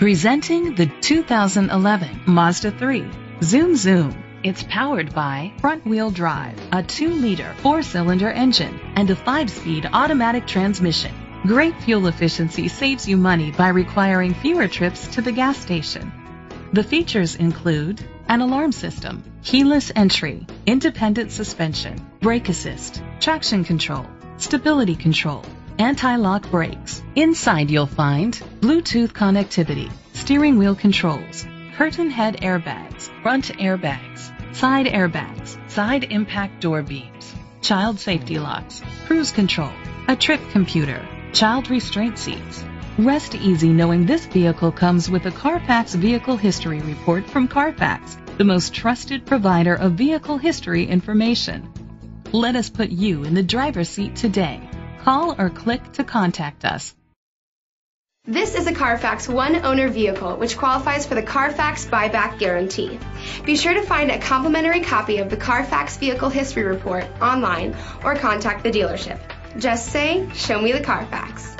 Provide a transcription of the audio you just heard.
Presenting the 2011 Mazda 3. Zoom Zoom. It's powered by front-wheel drive, a 2-liter 4-cylinder engine, and a 5-speed automatic transmission. Great fuel efficiency saves you money by requiring fewer trips to the gas station. The features include an alarm system, keyless entry, independent suspension, brake assist, traction control, stability control, anti-lock brakes. Inside you'll find Bluetooth connectivity, steering wheel controls, curtain head airbags, front airbags, side impact door beams, child safety locks, cruise control, a trip computer, child restraint seats. Rest easy knowing this vehicle comes with a Carfax Vehicle History Report from Carfax, the most trusted provider of vehicle history information. Let us put you in the driver's seat today. Call or click to contact us. This is a Carfax one-owner vehicle which qualifies for the Carfax buyback guarantee. Be sure to find a complimentary copy of the Carfax Vehicle History Report online or contact the dealership. Just say, "Show me the Carfax."